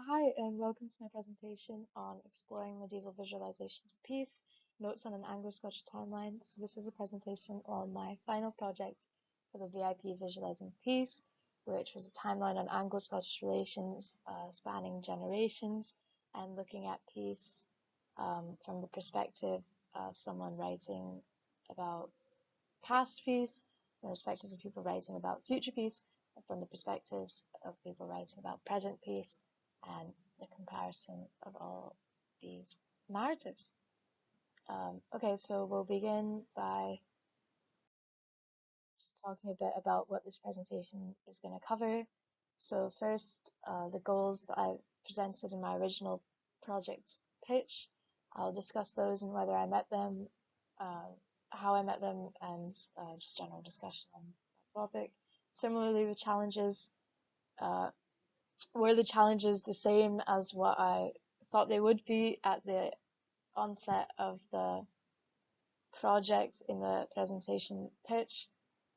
Hi, and welcome to my presentation on exploring medieval visualizations of peace, notes on an Anglo-Scottish timeline. So this is a presentation on my final project for the VIP Visualizing Peace, which was a timeline on Anglo-Scottish relations spanning generations and looking at peace from the perspective of someone writing about past peace, from the perspectives of people writing about future peace, and from the perspectives of people writing about present peace, and the comparison of all these narratives. Okay, so we'll begin by just talking a bit about what this presentation is going to cover. So first, the goals that I presented in my original project pitch. I'll discuss those and whether I met them, how I met them, and just general discussion on that topic. Similarly with challenges, were the challenges the same as what I thought they would be at the onset of the project in the presentation pitch,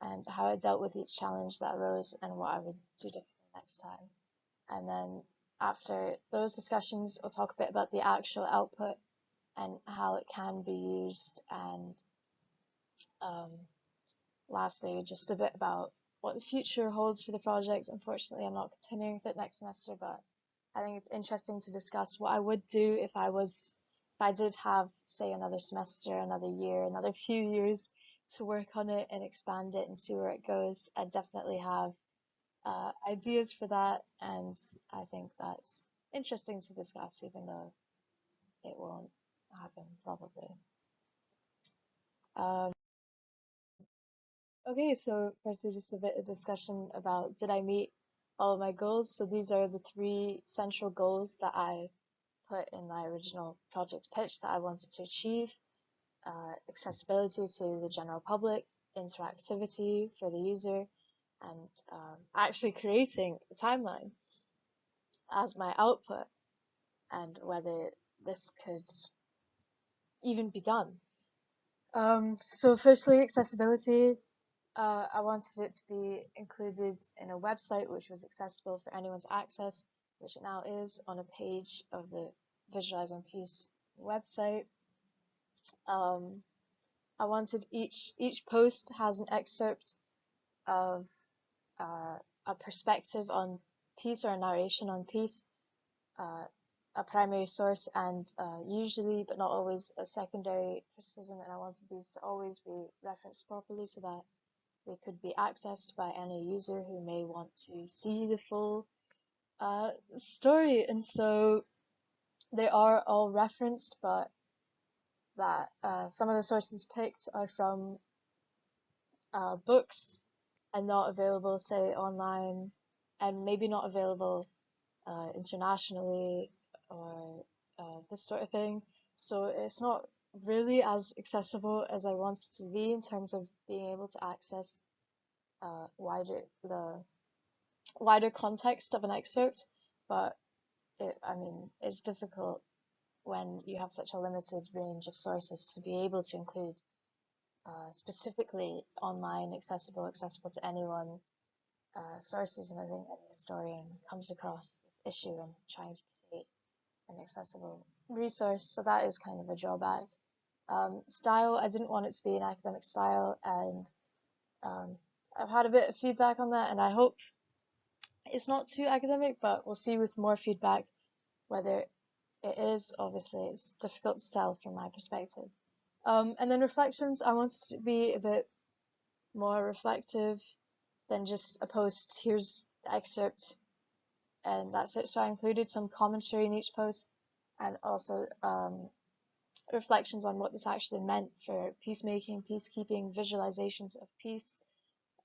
and how I dealt with each challenge that arose and what I would do differently next time. And then after those discussions, I'll talk a bit about the actual output and how it can be used, and lastly, just a bit about what the future holds for the project. Unfortunately, I'm not continuing with it next semester, but I think it's interesting to discuss what I would do if I did have, say, another semester, another year, another few years to work on it and expand it and see where it goes. I definitely have ideas for that, and I think that's interesting to discuss, even though it won't happen probably. Okay, so firstly, just a bit of discussion about did I meet all of my goals? So these are the three central goals that I put in my original project pitch that I wanted to achieve. Accessibility to the general public, interactivity for the user, and actually creating a timeline as my output, and whether this could even be done. So firstly, accessibility. I wanted it to be included in a website which was accessible for anyone to access, which it now is on a page of the Visualizing Peace website. I wanted each post has an excerpt of a perspective on peace or a narration on peace, a primary source, and usually but not always a secondary criticism, and I wanted these to always be referenced properly so that they could be accessed by any user who may want to see the full story. And so they are all referenced, but that some of the sources picked are from books and not available, say, online, and maybe not available internationally, or this sort of thing. So it's not really as accessible as I want it to be in terms of being able to access the wider context of an excerpt, but it's difficult when you have such a limited range of sources to be able to include specifically online, accessible to anyone sources, and I think any historian comes across this issue and tries to create an accessible resource, so that is kind of a drawback. Style, I didn't want it to be an academic style, and I've had a bit of feedback on that, and I hope it's not too academic, but we'll see with more feedback whether it is. Obviously, it's difficult to tell from my perspective. And then reflections, I wanted to be a bit more reflective than just a post, here's the excerpt, and that's it. So I included some commentary in each post, and also reflections on what this actually meant for peacemaking, peacekeeping, visualizations of peace.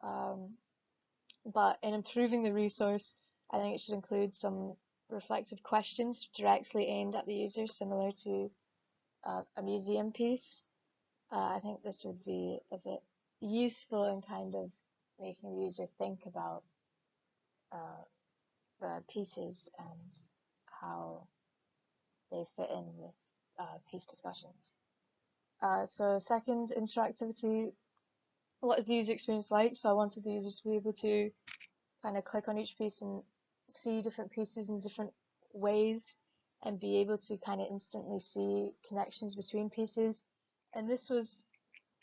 But in improving the resource, I think it should include some reflective questions directly aimed at the user, similar to a museum piece. I think this would be a bit useful in kind of making the user think about the pieces and how they fit in with peace discussions. So second, interactivity. What is the user experience like? So I wanted the user to be able to kind of click on each piece and see different pieces in different ways and be able to kind of instantly see connections between pieces. And this was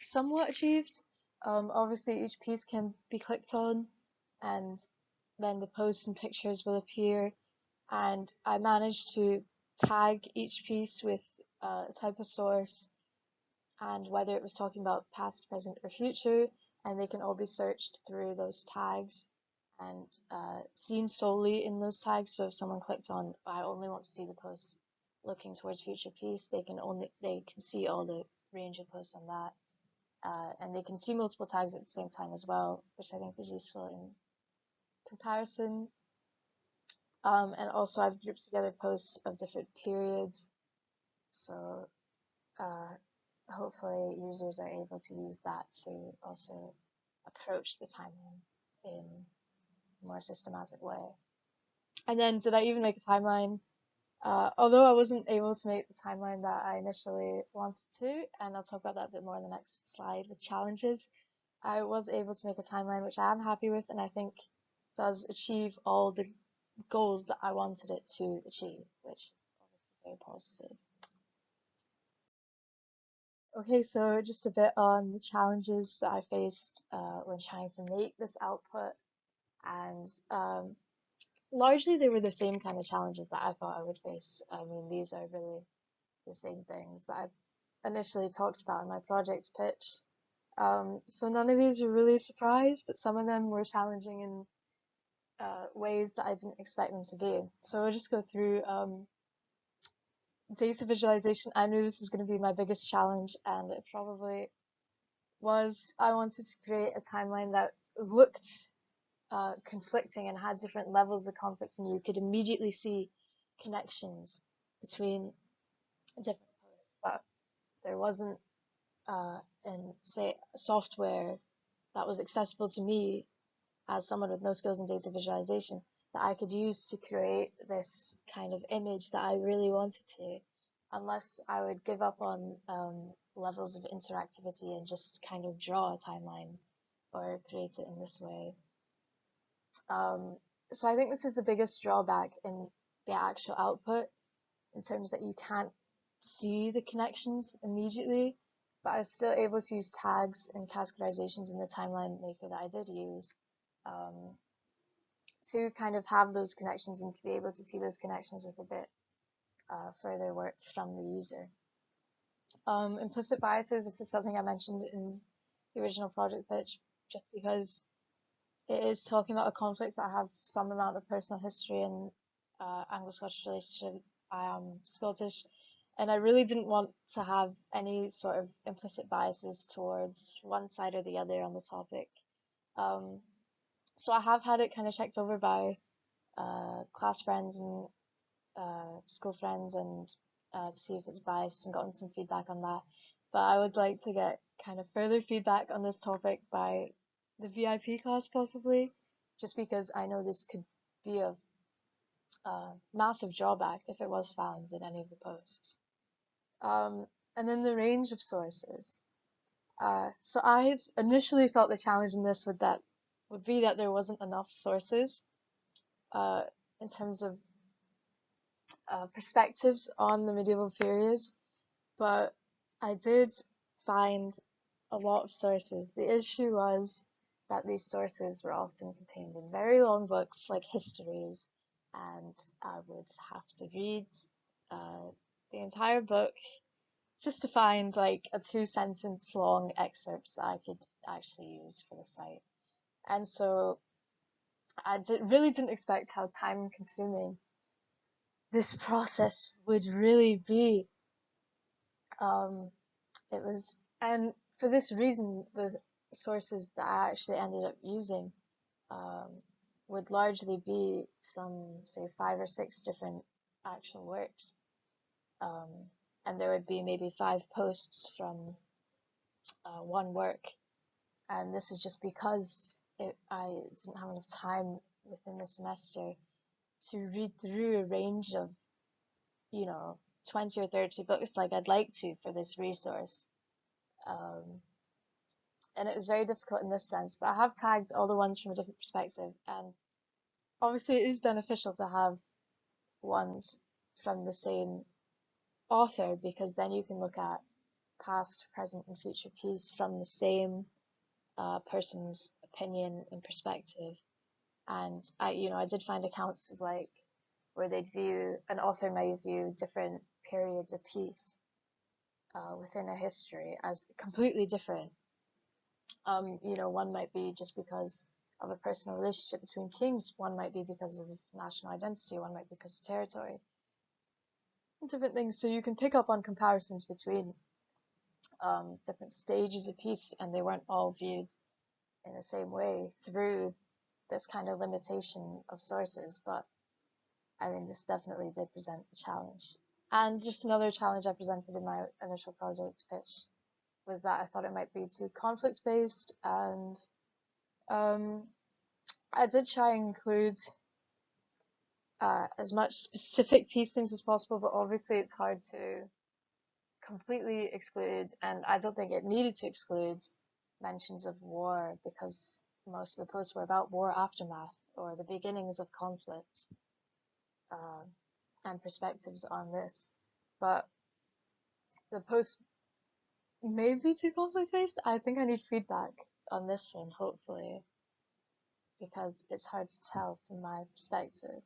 somewhat achieved. Obviously, each piece can be clicked on, and then the posts and pictures will appear. And I managed to tag each piece with a type of source and whether it was talking about past, present, or future, and they can all be searched through those tags and seen solely in those tags. So if someone clicked on, I only want to see the posts looking towards future piece, they can see all the range of posts on that, and they can see multiple tags at the same time as well, which I think is useful in comparison. And also I've grouped together posts of different periods, so hopefully users are able to use that to also approach the timeline in a more systematic way. And then did I even make a timeline? Although I wasn't able to make the timeline that I initially wanted to, and I'll talk about that a bit more in the next slide with challenges, I was able to make a timeline which I am happy with, and I think does achieve all the goals that I wanted it to achieve, which is obviously very positive. Okay, so just a bit on the challenges that I faced when trying to make this output, and largely they were the same kind of challenges that I thought I would face. I mean, these are really the same things that I initially talked about in my project pitch. So none of these were really a surprise, but some of them were challenging in ways that I didn't expect them to be. So I'll just go through data visualization. I knew this was going to be my biggest challenge, and it probably was. I wanted to create a timeline that looked conflicting and had different levels of conflict, and you could immediately see connections between different posts, but there wasn't in say software that was accessible to me as someone with no skills in data visualization that I could use to create this kind of image that I really wanted to, unless I would give up on levels of interactivity and just kind of draw a timeline or create it in this way. So I think this is the biggest drawback in the actual output, in terms that you can't see the connections immediately, but I was still able to use tags and categorizations in the timeline maker that I did use to kind of have those connections and to be able to see those connections with a bit further work from the user. Implicit biases, this is something I mentioned in the original project pitch, just because it is talking about a conflict that I have some amount of personal history in Anglo-Scottish relationship. I am Scottish, and I really didn't want to have any sort of implicit biases towards one side or the other on the topic. So I have had it kind of checked over by class friends and school friends and see if it's biased and gotten some feedback on that. But I would like to get kind of further feedback on this topic by the VIP class possibly, just because I know this could be a massive drawback if it was found in any of the posts. And then the range of sources. So I initially thought the challenge in this would be that there wasn't enough sources in terms of perspectives on the medieval periods, but I did find a lot of sources. The issue was that these sources were often contained in very long books like histories, and I would have to read the entire book just to find like a 2-sentence long excerpt that I could actually use for the site. And so I really didn't expect how time consuming this process would really be. It was, and for this reason, the sources that I actually ended up using would largely be from, say, 5 or 6 different actual works. And there would be maybe 5 posts from one work. And this is just because I didn't have enough time within the semester to read through a range of, 20 or 30 books like I'd like to for this resource. And it was very difficult in this sense, but I have tagged all the ones from a different perspective, and obviously it is beneficial to have ones from the same author, because then you can look at past, present, and future piece from the same person's opinion and perspective. And I did find accounts of like where an author might view different periods of piece within a history as completely different. One might be just because of a personal relationship between kings, one might be because of national identity, one might be because of territory, different things. So you can pick up on comparisons between different stages of peace, and they weren't all viewed in the same way through this kind of limitation of sources. But I mean, this definitely did present a challenge. And just another challenge I presented in my initial project pitch was that I thought it might be too conflict based, and I did try and include as much specific piece things as possible, but obviously it's hard to completely exclude, and I don't think it needed to exclude mentions of war, because most of the posts were about war aftermath or the beginnings of conflict, uh, and perspectives on this. But the post may be too conflict based. I think I need feedback on this one, hopefully, because it's hard to tell from my perspective.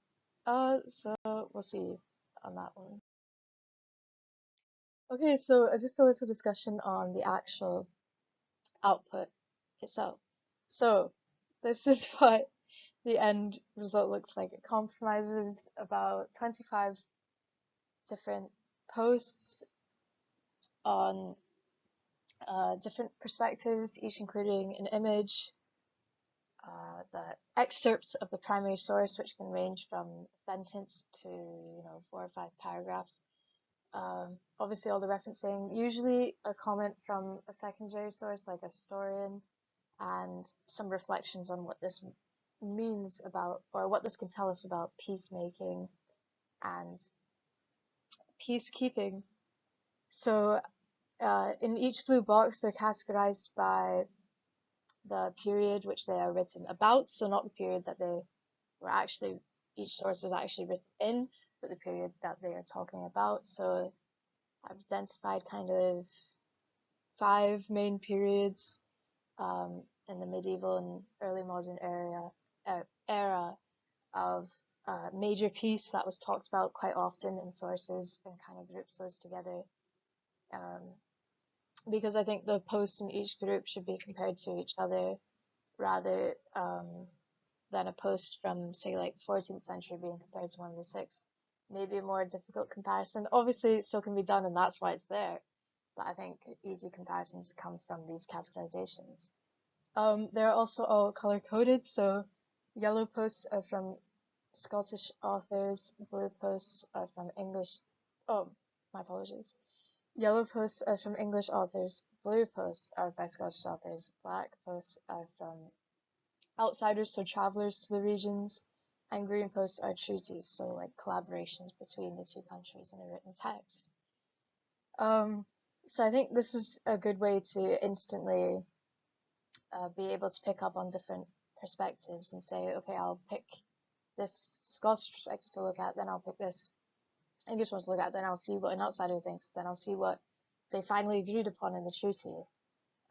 So we'll see on that one. Okay, so just a little discussion on the actual output itself. So this is what the end result looks like. It comprises about 25 different posts on different perspectives, each including an image, the excerpt of the primary source, which can range from a sentence to 4 or 5 paragraphs. Obviously, all the referencing, usually a comment from a secondary source like a historian, and some reflections on what this means about, or what this can tell us about peacemaking and peacekeeping. So in each blue box, they're categorized by the period which they are written about, so not the period that they were actually, each source is actually written in, but the period that they are talking about. So I've identified kind of 5 main periods in the medieval and early modern era of major peace that was talked about quite often in sources, and kind of groups those together. Um, because I think the posts in each group should be compared to each other rather than a post from, say, like 14th century being compared to one of the 6th. Maybe a more difficult comparison. Obviously, it still can be done, and that's why it's there. But I think easy comparisons come from these categorizations. They're also all color coded, so yellow posts are from Scottish authors, blue posts are from English. Oh, my apologies. Yellow posts are from English authors, blue posts are by Scottish authors, black posts are from outsiders, so travelers to the regions, and green posts are treaties, so like collaborations between the two countries in a written text. So I think this is a good way to instantly be able to pick up on different perspectives and say, okay, I'll pick this Scottish perspective to look at, then I'll pick this English one to look at, then I'll see what an outsider thinks, then I'll see what they finally agreed upon in the treaty.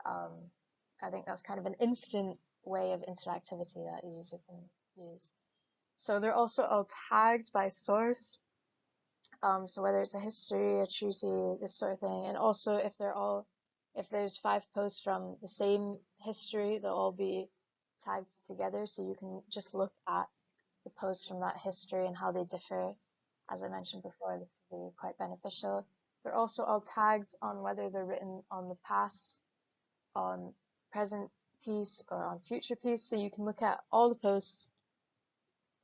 I think that's kind of an instant way of interactivity that a user can use. So they're also all tagged by source. So whether it's a history, a treaty, this sort of thing, and also if there's 5 posts from the same history, they'll all be tagged together, so you can just look at the posts from that history and how they differ. As I mentioned before, this can be quite beneficial. They're also all tagged on whether they're written on the past, on present piece, or on future piece, so you can look at all the posts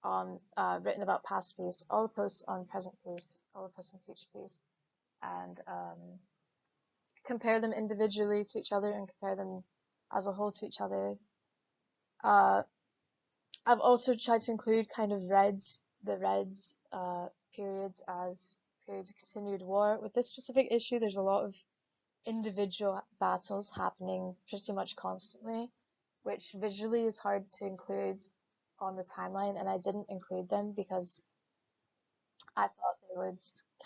on written about past piece, all the posts on present piece, all the posts on future piece, and compare them individually to each other and compare them as a whole to each other. I've also tried to include kind of the reds periods as periods of continued war. With this specific issue, there's a lot of individual battles happening pretty much constantly, which visually is hard to include on the timeline, and I didn't include them because I thought they would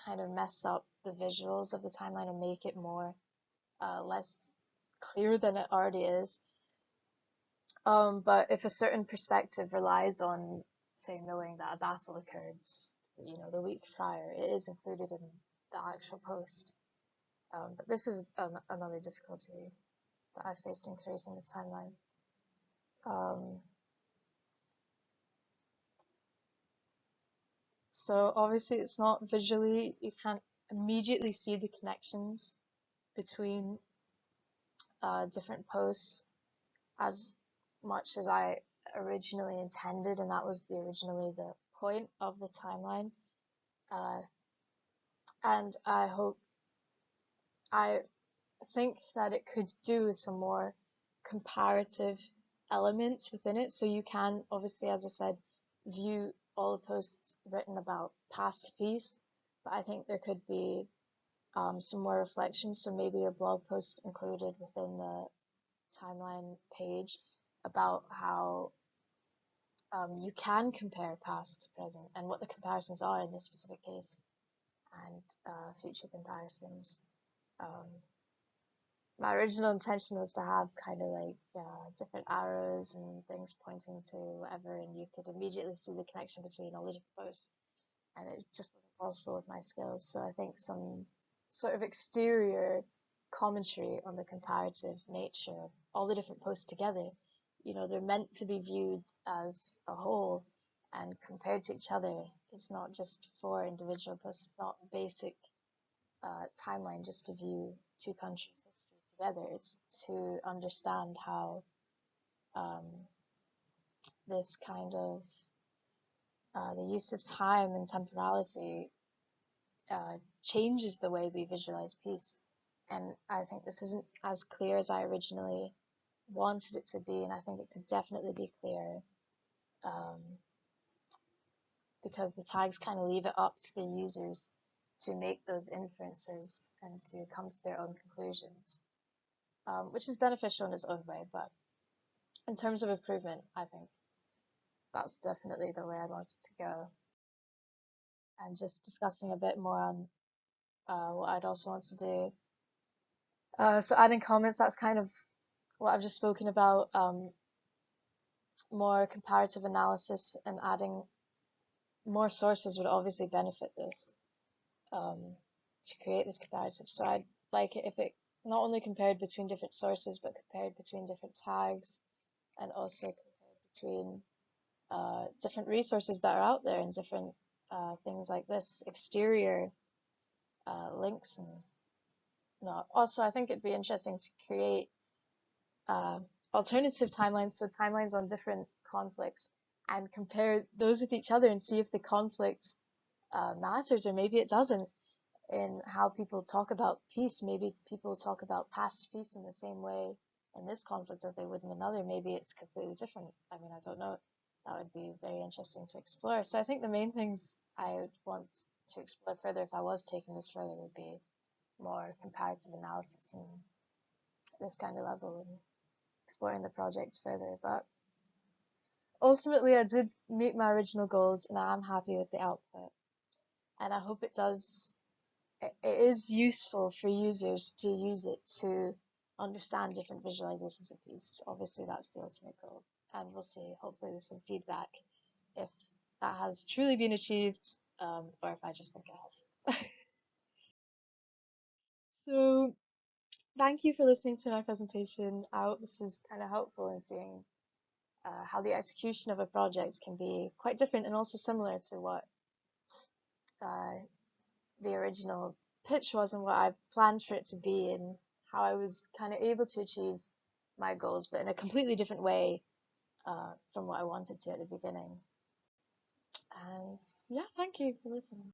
kind of mess up the visuals of the timeline and make it more less clear than it already is. But if a certain perspective relies on, say, knowing that a battle occurred, the week prior, it is included in the actual post. But this is another difficulty that I faced in creating this timeline. So obviously it's not visually, you can't immediately see the connections between different posts as much as I originally intended, and that was originally the point of the timeline. Uh, and I think that it could do with some more comparative elements within it. So you can obviously, as I said, view all the posts written about past piece, but I think there could be some more reflections. So maybe a blog post included within the timeline page about how you can compare past to present and what the comparisons are in this specific case, and future comparisons. Um, my original intention was to have kind of like different arrows and things pointing to whatever, and you could immediately see the connection between all the different posts, and it just wasn't possible with my skills. So I think some sort of exterior commentary on the comparative nature of all the different posts together. They're meant to be viewed as a whole and compared to each other. It's not just for individual posts. It's not basic timeline just to view two countries' history together. It's to understand how um, this kind of the use of time and temporality changes the way we visualize peace. And I think this isn't as clear as I originally wanted it to be, and I think it could definitely be clearer, um, because the tags kind of leave it up to the users to make those inferences and to come to their own conclusions, which is beneficial in its own way. But in terms of improvement, I think that's definitely the way I wanted to go. And just discussing a bit more on what I'd also want to do. So adding comments, that's kind of what I've just spoken about. More comparative analysis and adding more sources would obviously benefit this, to create this comparative. So I'd like it if it not only compared between different sources, but compared between different tags, and also compared between different resources that are out there, and different things like this, exterior links and not. Also, I think it'd be interesting to create uh, alternative timelines, so timelines on different conflicts, and compare those with each other and see if the conflict matters or maybe it doesn't in how people talk about peace. Maybe people talk about past peace in the same way in this conflict as they would in another. Maybe it's completely different. I mean, I don't know. That would be very interesting to explore. So I think the main things I would want to explore further if I was taking this further would be more comparative analysis and this kind of level, and exploring the project further. But ultimately, I did meet my original goals, and I'm happy with the output. And I hope it is useful for users to use it to understand different visualizations of peace. Obviously, that's the ultimate goal. And we'll see, hopefully, with some feedback, if that has truly been achieved, or if I just think it has. So, thank you for listening to my presentation. I hope this is kind of helpful in seeing how the execution of a project can be quite different and also similar to what uh, the original pitch was and what I planned for it to be, and how I was kind of able to achieve my goals, but in a completely different way from what I wanted to at the beginning. And yeah, thank you for listening.